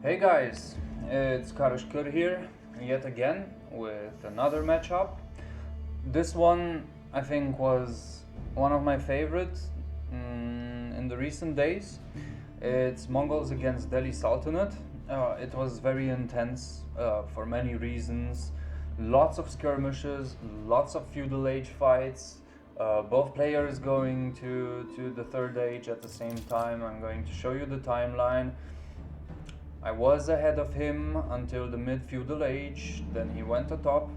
Hey guys, it's Karashkur here, yet again with another matchup. This one I think was one of my favorites in the recent days. It's Mongols against Delhi Sultanate. It was very intense for many reasons. Lots of skirmishes, lots of feudal age fights. Both players going to the third age at the same time. I'm going to show you the timeline. I was ahead of him until the mid-feudal age, then he went atop,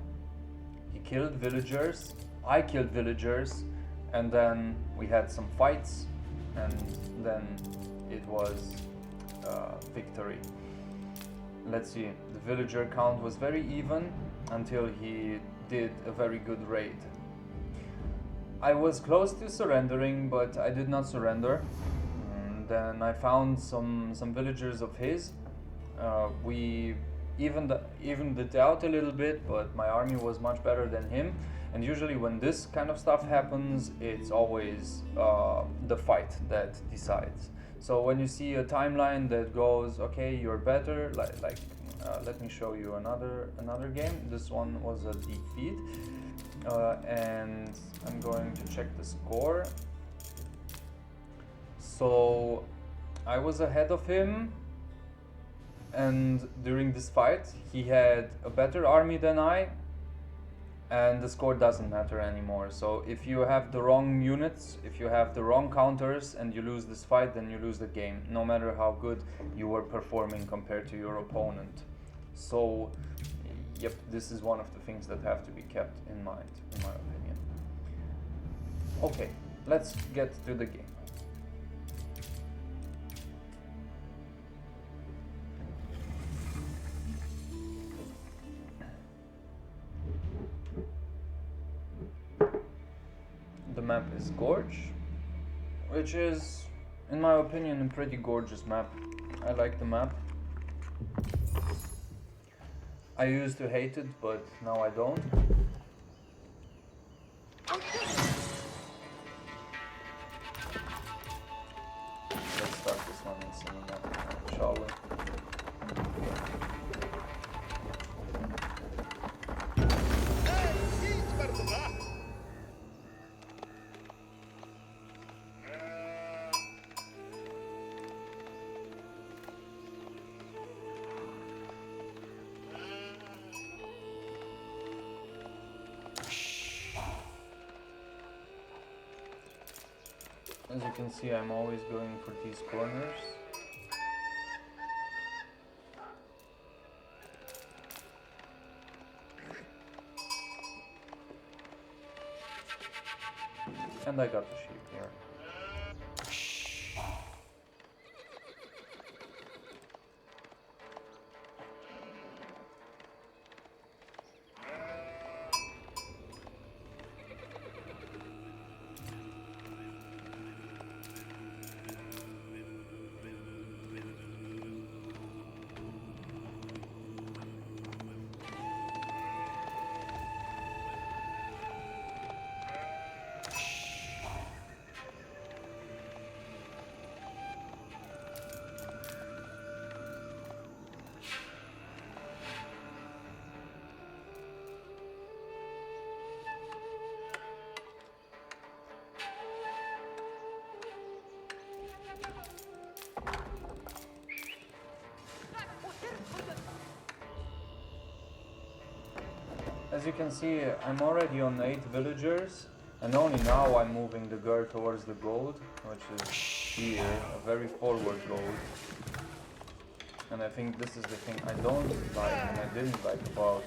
he killed villagers, I killed villagers, and then we had some fights, and then it was victory. Let's see, the villager count was very even until he did a very good raid. I was close to surrendering, but I did not surrender. And then I found some villagers of his. We evened it out a little bit, but my army was much better than him. And usually when this kind of stuff happens, it's always the fight that decides. So when you see a timeline that goes, okay, you're better, let me show you another game. This one was a defeat, and I'm going to check the score. So I was ahead of him, and during this fight he had a better army than I, and the score doesn't matter anymore. So if you have the wrong units, if you have the wrong counters and you lose this fight, then you lose the game, no matter how good you were performing compared to your opponent. So yep, this is one of the things that have to be kept in mind, in my opinion. Okay, let's get to the game. The map is Gorge, which is, in my opinion, a pretty gorgeous map. I like the map. I used to hate it, but now I don't. Let's start this one in cinematic, shall we? As you can see, I'm always going for these corners. And I got the sheep here. As you can see, I'm already on 8 villagers, and only now I'm moving the girl towards the gold, which is here, a very forward gold. And I think this is the thing I don't like and I didn't like about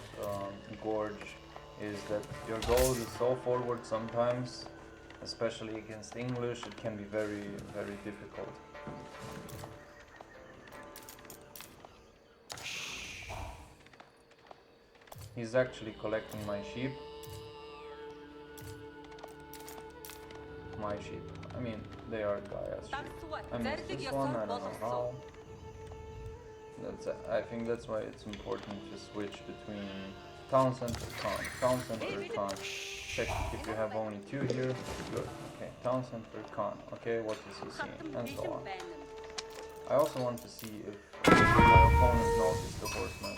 Gorge, is that your gold is so forward sometimes, especially against English. It can be very, very difficult. He's actually collecting my sheep. My sheep. I mean, they are Gaia's sheep. I missed this one, I don't know how. I think that's why it's important to switch between town center, town center, Khan. Check if you have only 2 here. Good. Okay, town center, Khan. Okay, what is he seeing? And so on. I also want to see if my opponent noticed the horseman.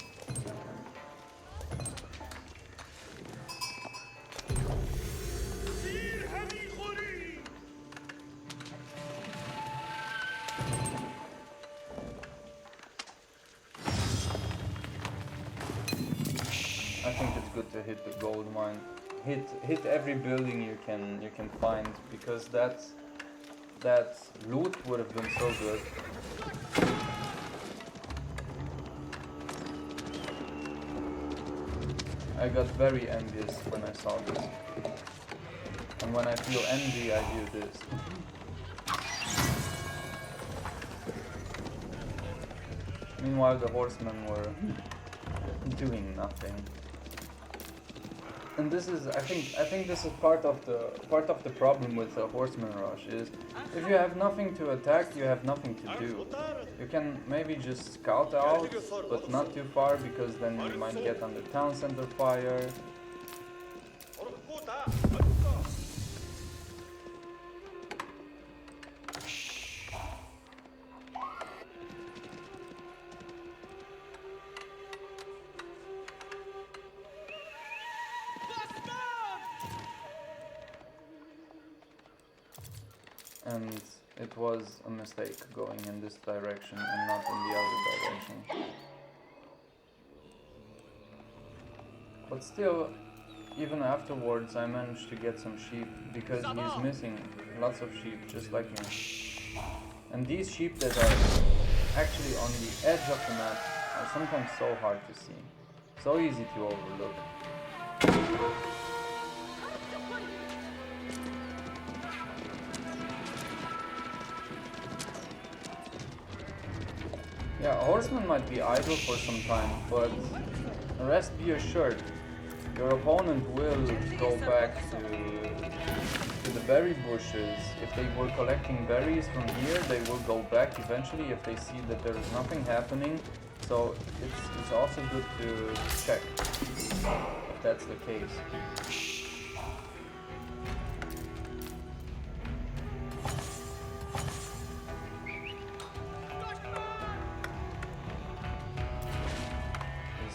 I think it's good to hit the gold mine. Hit every building you can find, because that loot would have been so good. I got very envious when I saw this. And when I feel envy, I do this. Meanwhile, the horsemen were doing nothing. And this is, I think this is part of the problem with the horseman rush, is if you have nothing to attack, you have nothing to do. You can maybe just scout out, but not too far, because then you might get under town center fire. And it was a mistake going in this direction and not in the other direction. But still, even afterwards, I managed to get some sheep, because he's missing lots of sheep, just like me. And these sheep that are actually on the edge of the map are sometimes so hard to see, so easy to overlook. Yeah, a horseman might be idle for some time, but rest be assured, your opponent will go back to the berry bushes. If they were collecting berries from here, they will go back eventually if they see that there is nothing happening. So it's also good to check if that's the case.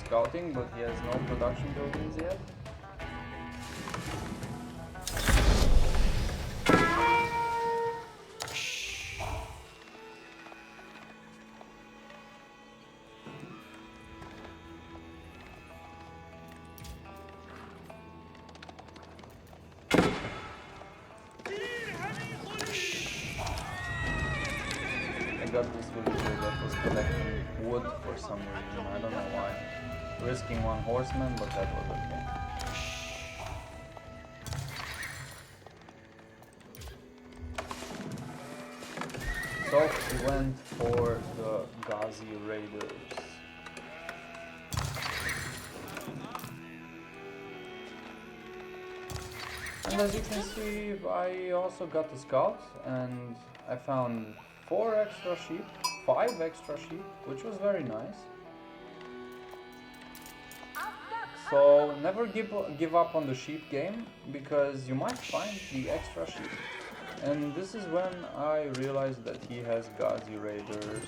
Scouting, but he has no production buildings yet. I got this villager that was collecting wood for some reason, I don't know why. Risking one horseman, but that was okay. So we went for the Ghazi Raiders. And as you can see, I also got the scout, and I found 4 extra sheep, 5 extra sheep, which was very nice. So never give up on the sheep game, because you might find the extra sheep. And this is when I realized that he has Ghazi Raiders.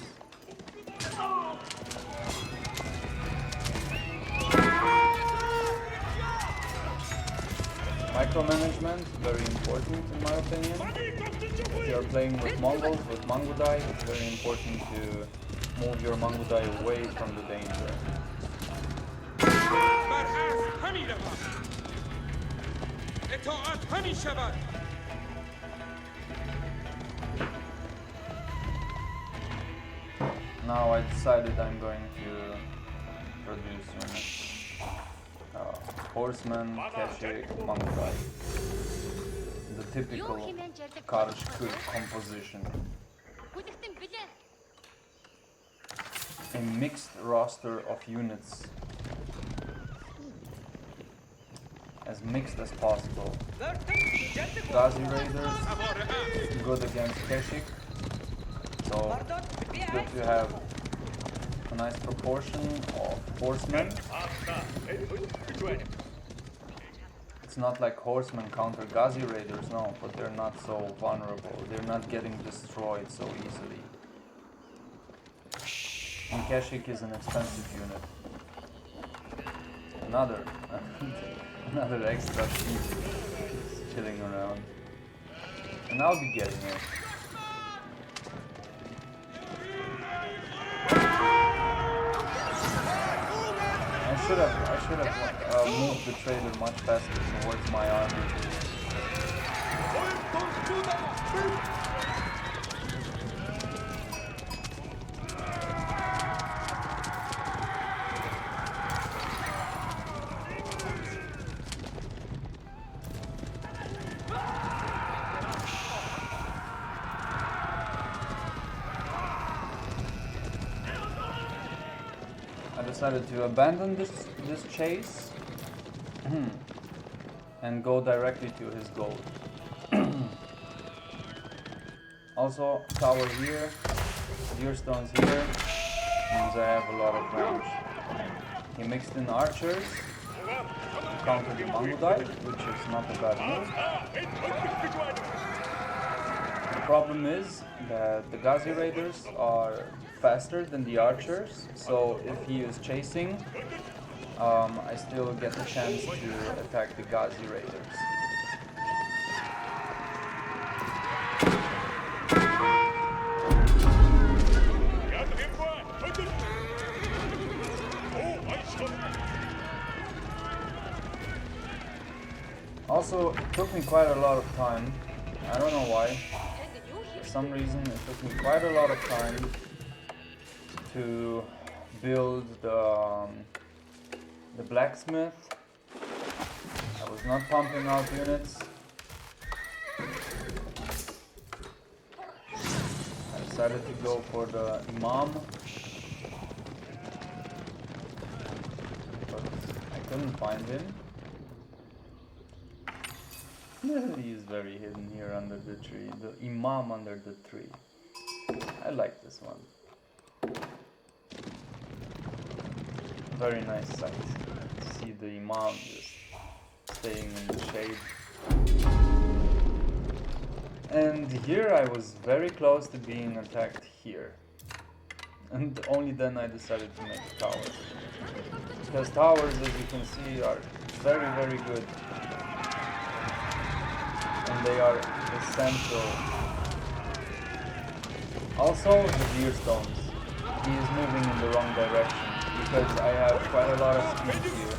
Micromanagement, very important in my opinion. If you are playing with Mongols, with Mangudai, it's very important to move your Mangudai away from the danger. Now I decided I'm going to produce units. Horseman, Keshik, Mangudai. The typical Karshkur composition. A mixed roster of units. As mixed as possible. Ghazi Raiders, good against Keshik. So it's good to have a nice proportion of horsemen. It's not like horsemen counter Ghazi Raiders, no, but they're not so vulnerable. They're not getting destroyed so easily. And Keshik is an expensive unit. Another another extra sheep just chilling around. And I'll be getting it. I should have moved the trader much faster towards my army. I decided to abandon this chase and go directly to his goal. Also, tower here, deer stones here, means I have a lot of range. He mixed in archers to counter the Mongol, which is not a bad move. The problem is that the Ghazi raiders are faster than the archers, so if he is chasing, I still get the chance to attack the Ghazi raiders. Also, it took me quite a lot of time. I don't know why. For some reason, it took me quite a lot of time to build the blacksmith. I was not pumping out units. I decided to go for the imam, but I couldn't find him. He is very hidden here under the tree. The imam under the tree. I like this one. Very nice sight. To see the imam just staying in the shade. And here I was very close to being attacked here. And only then I decided to make towers. Because towers, as you can see, are very, very good. And they are essential. Also, the deer stones. He is moving in the wrong direction because I have quite a lot of speed here.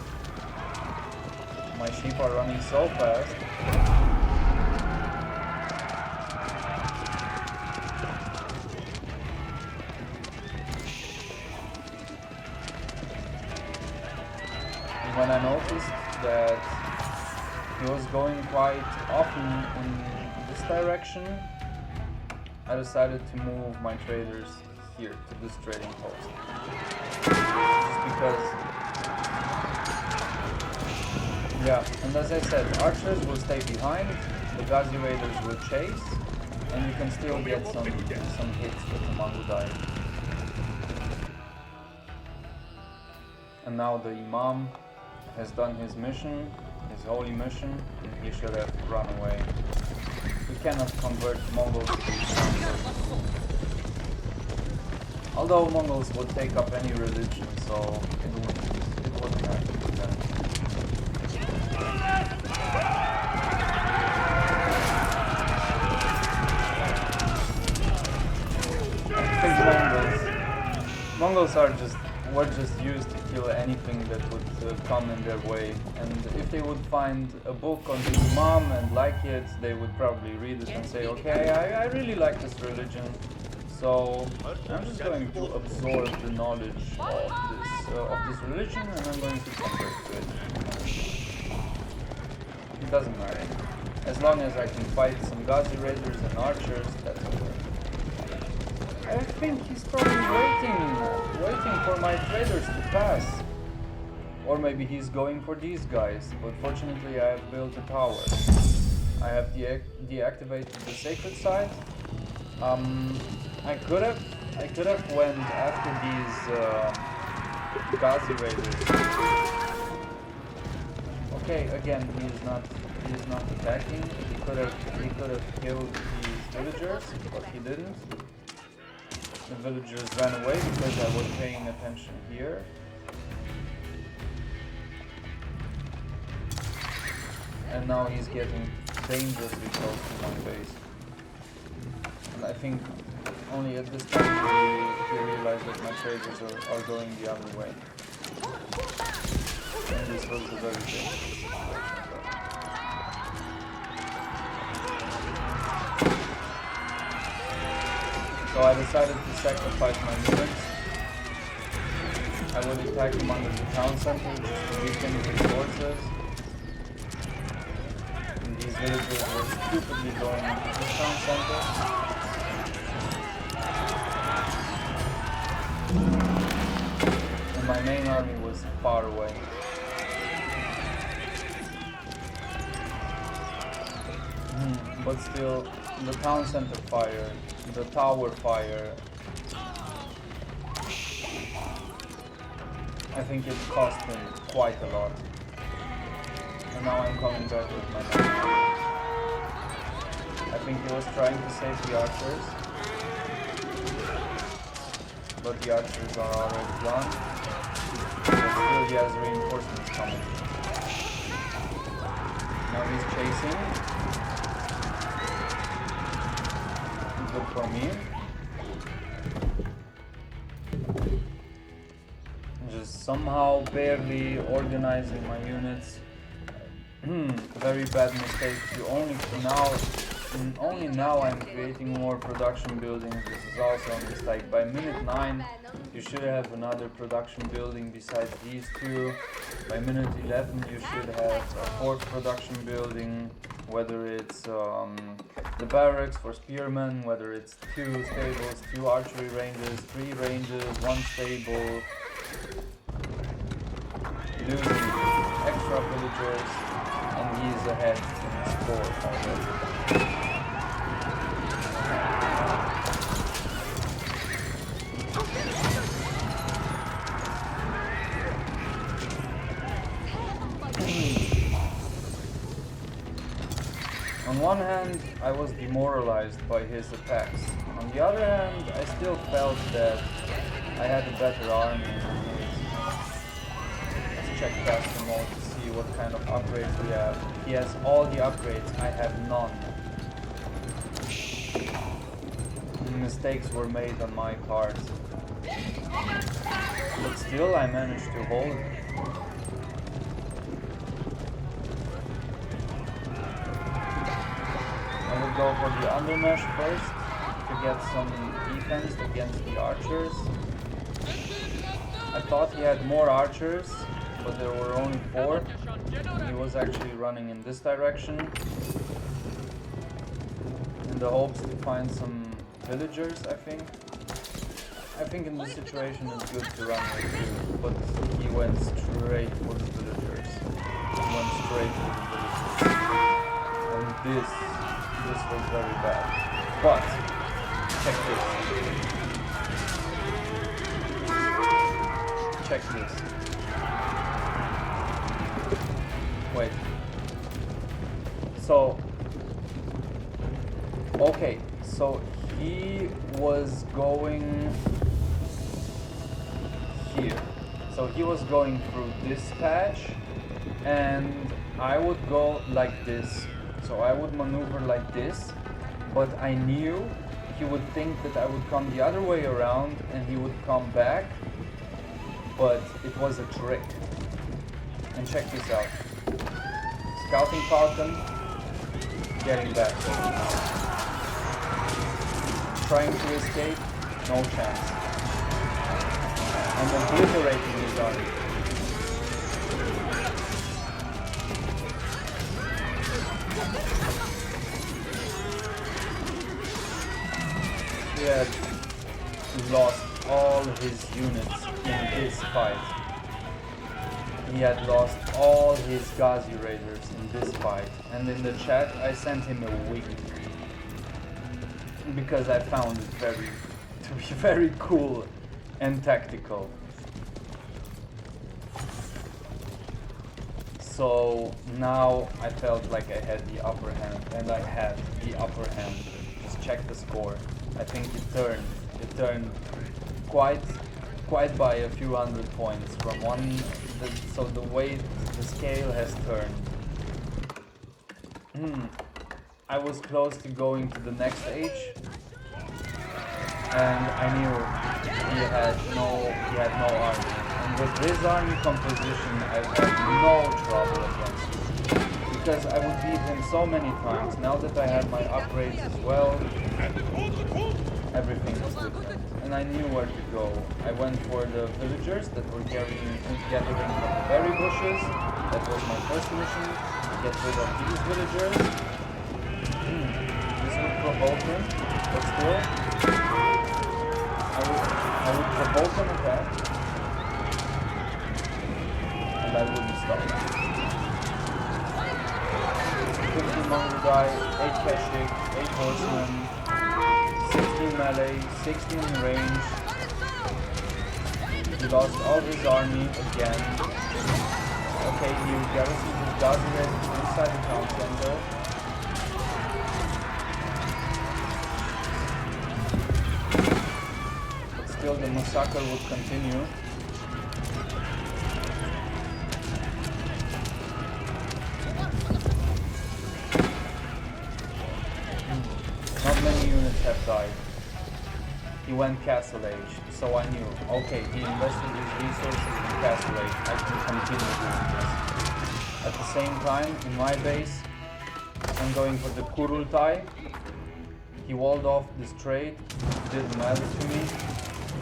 My sheep are running so fast. And when I noticed that he was going quite often in this direction, I decided to move my traders here to this trading post. Just because, yeah, and as I said, archers will stay behind, the Ghazi raiders will chase, and you can still get some hits with the Mongol. And now the Imam has done his mission, his holy mission, and he should have run away. We cannot convert Mongols to Islam. Although Mongols would take up any religion, so it wouldn't matter to them. I think Mongols were just used to kill anything that would come in their way, and if they would find a book on the Imam and like it, they would probably read it and say, okay, I really like this religion, so I'm just going to absorb the knowledge of this religion and I'm going to convert to it. It doesn't matter. As long as I can fight some Ghazi raiders and archers, that's okay. I think he's probably waiting for my traders to pass. Or maybe he's going for these guys, but fortunately I have built a tower. I have deactivated the sacred site. I could have went after these Ghazi raiders. Okay, again he is not attacking. He could have killed these villagers, but he didn't. The villagers ran away because I was paying attention here. And now he's getting dangerously close to my base. And I think only at this point he realized that my traders are going the other way. And this was the very thing. So I decided to sacrifice my units. I would attack him under the town center just to weaken his forces. And these villagers were stupidly going into the town center. And my main army was far away. But still, the town center fire, the tower fire, I think it cost him quite a lot. And now I'm coming back with my men. I think he was trying to save the archers, but the archers are already gone. But still he has reinforcements coming. Now he's chasing. Good for me. Just somehow barely organizing my units. Very bad mistake. Only now I'm creating more production buildings. This is also a mistake. By minute 9 you should have another production building besides these two. By minute 11 you should have a fourth production building, whether it's the barracks for spearmen, whether it's 2 stables, 2 archery ranges, 3 ranges, 1 stable. Losing extra villagers, and he's ahead in the score already. On one hand, I was demoralized by his attacks. On the other hand, I still felt that I had a better army than his. Let's check caster mode to see what kind of upgrades we have. He has all the upgrades, I have none. Mistakes were made on my part. But still, I managed to hold. I will go for the undermesh first to get some defense against the archers. I thought he had more archers, but there were only 4. He was actually running in this direction in the hopes to find some villagers, I think. I think in this situation it's good to run with 2, but he went straight for the villagers. He went straight for the villagers. And this was very bad. But check this. Check this. Wait. So okay, so he was going here. So he was going through this patch, and I would go like this. So I would maneuver like this, but I knew he would think that I would come the other way around and he would come back, but it was a trick. And check this out. Scouting falcon, getting back. Trying to escape, no chance. And obliterating his army. He had lost all his units in this fight. He had lost all his Ghazi raiders in this fight. And in the chat I sent him a wink. Because I found it to be very cool and tactical. So now I felt like I had the upper hand, and I had the upper hand. Just check the score. I think it turned It turned quite by a few hundred points from one. So the way the scale has turned. I was close to going to the next age, and I knew he had no army. And with his army composition, I've had no trouble against him because I would beat him so many times. Now that I had my upgrades as well, everything was different, and I knew where to go. I went for the villagers that were gathering from the berry bushes. That was my first mission. Get rid of these villagers. This would provoke him, but still, I would provoke an attack, and I wouldn't stop. 50 Mongol guy, 8 Keshik, 8 horsemen, 16 melee, 16 range. He lost all his army again. Okay, he garrisoned his Gazired inside the town center. But still the massacre would continue. Not many units have died. He went Castle Age, so I knew, okay, he invested his resources in Castle Age, I can continue doing this. At the same time, in my base, I'm going for the Kurultai. He walled off this trade, didn't matter to me.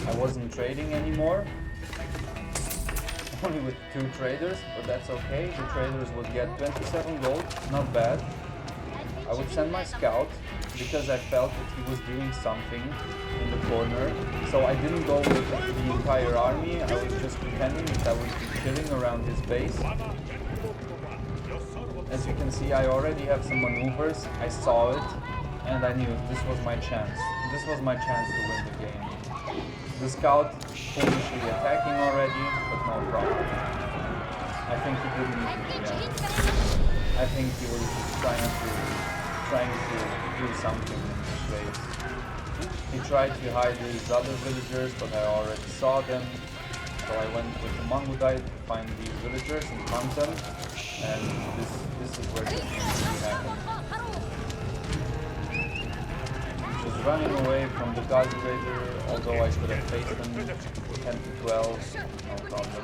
I wasn't trading anymore. Only with 2 traders, but that's okay. The traders would get 27 gold, not bad. I would send my scout, because I felt that he was doing something in the corner. So I didn't go with the entire army, I was just pretending that I would be chilling around his base. As you can see, I already have some maneuvers, I saw it, and I knew this was my chance. This was my chance to win the game. The scout foolishly attacking already, but no problem. I think he didn't, I think he was trying to do something in this race. He tried to hide his other villagers, but I already saw them. So I went with the Mongol to find these villagers and hunt them. And this is where the GG happened. Just running away from the Gazi Raider, although I could have faced them 10 to 12, no problem.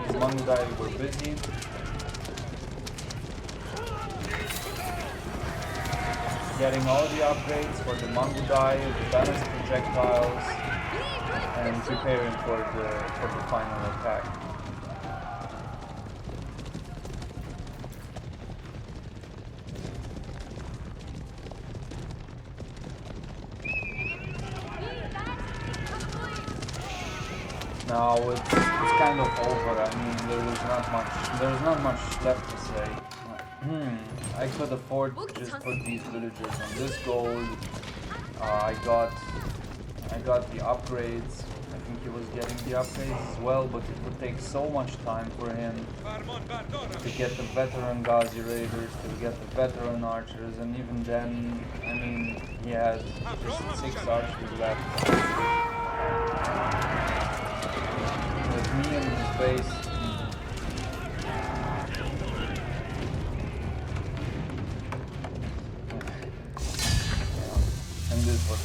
These Mongol were busy. Getting all the upgrades for the Mongol, the balanced projectiles, and preparing for the final attack. Now it's kind of over. I mean, there's not much left to say. I could afford to just put these villagers on this gold. I got the upgrades. I think he was getting the upgrades as well, but it would take so much time for him to get the veteran Gazi Raiders, to get the veteran archers, and even then, I mean, he had just 6 archers left. With me in his base. And this was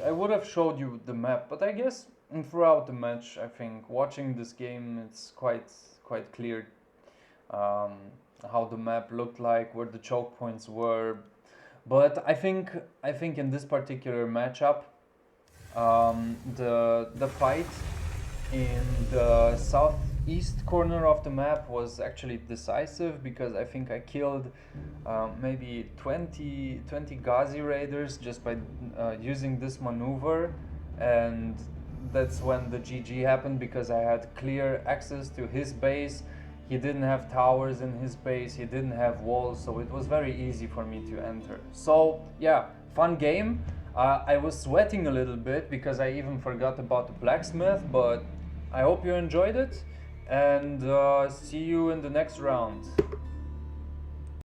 I would have showed you the map, but I guess throughout the match, I think watching this game, it's quite clear how the map looked like, where the choke points were. But I think in this particular matchup, the fight in the southeast corner of the map was actually decisive, because I think I killed maybe 20 Gazi Raiders just by using this maneuver, and that's when the GG happened, because I had clear access to his base. He didn't have towers in his base, he didn't have walls, so it was very easy for me to enter. So yeah, fun game. I was sweating a little bit because I even forgot about the blacksmith, but I hope you enjoyed it, and see you in the next round.